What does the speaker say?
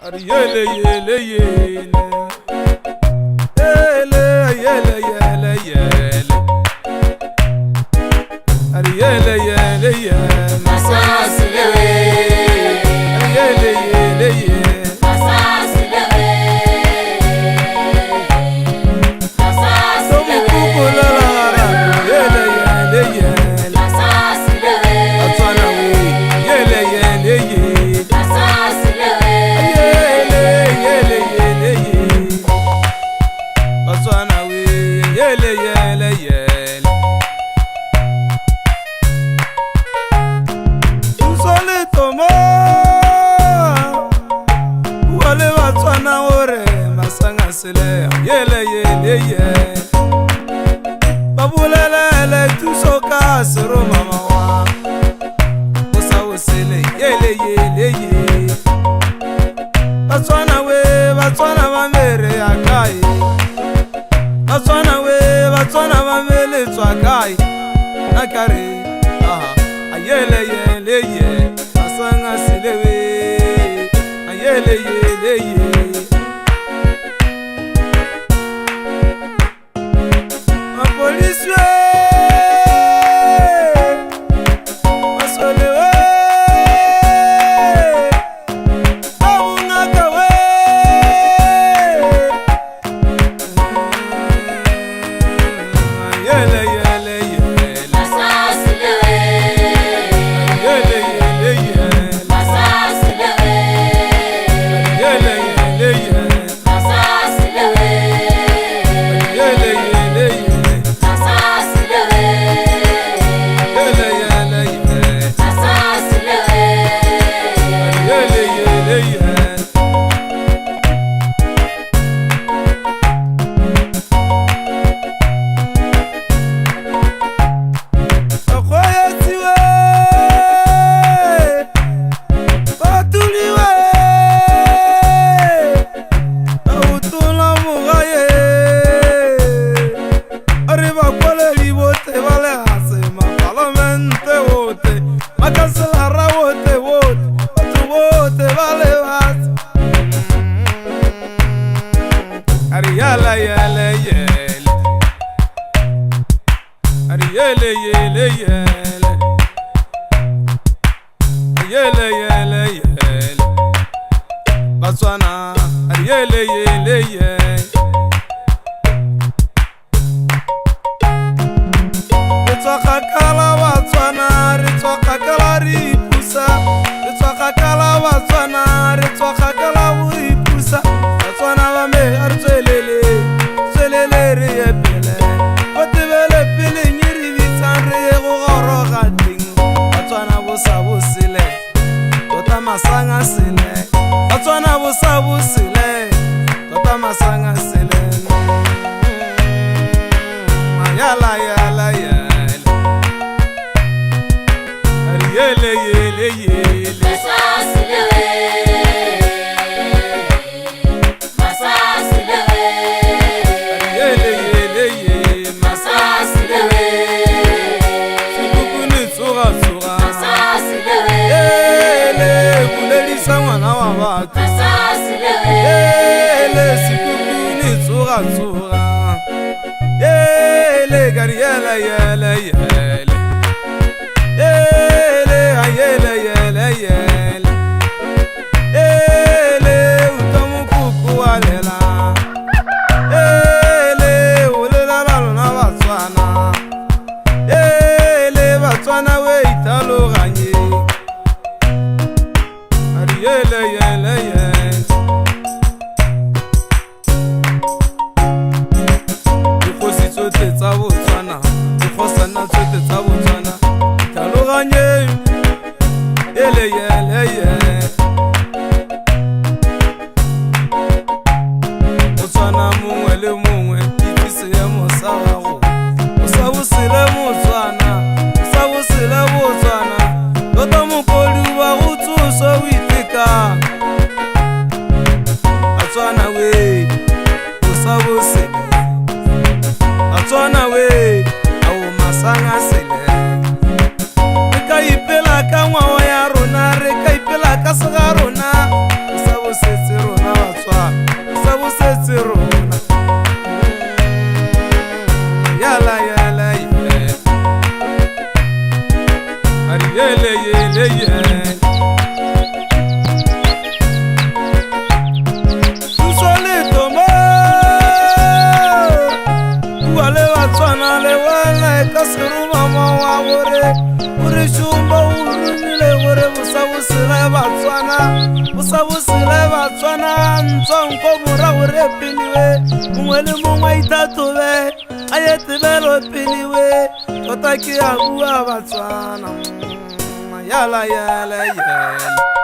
Ari yele yele yele, yele yele yele yele, ari yele yele yele, Masasilewe, ari yele yele yele, masasilewe, masasilewe, somukukulara, yele yele yele, masasilewe, atwana we, yele yele yele, masasilewe, yele yele yele yele, atwana we, yele yele yele. Toma wale watswana ore masanga sele yele yele ye babulele tusoka sero mama wa osa osele yele yele ye batswana ba mere akai batswana ba mele tsakai nakare ayele yele ye masanga silewe ayele yele ye apolisi masolewe abungakawe ayele yele yele masasilewe, yele yele yele masasilewe, yele yele yele masasilewe, yele yele yele masasilewe, yele yele yele masasilewe. yele yele yele akoyetiwe batuliwe awutula mugaye ari bakoleli bote bale hase maparlamente wote makaselara wote batu bote bale hase ari yala yele yele ari yele yele yele yele yele yele Batswana ari yele yele yele Ritswakakala Batswana ritswakakala ripusa ritswakakala Batswana ritswakakala ripusa Batswana ba me ari tswelele re epele kotebele pele nyiri bitsanre ye go goroga ting Batswana bosa bosile tota masanga sile Batswana bosa bosile tota masanga sile yala yala yala ari yele yele yele Masasilewe, masasilewe, yele yele yele masasilewe, sikukuni tsoga tsoga masasilewe, yele bulelisa ngwana wa batho masasilewe, yele sikukuni tsoga tsoga yele gari yele yele yele yele ayele yele yele yele utamukuku walela yele ulela lona Batswana yele Batswana we italoganye ari yele yele yele dikgosi tsotlhe tsa Botswana dikgosana tsotlhe tsa Botswana italoganye yele yele yele Botswana mongwe le mongwe itse ya mosa wa go o sa bosele Motswana o sa bosele Botswana tota mokodi wa go tsosa o iteka Batswana we o sa bosele Batswana we awo masanga sele ka ipela ka ngwa ya rona re yele yele yele Usolito mo Wale watswana le wala kasuru mama wa wore Uri shumba urunile wore Busabusile batswana Ntsonko mura wore piniwe Mungwele mungwa itatowe Ayetibelo piniwe Totaki agua batswana Yala yala yala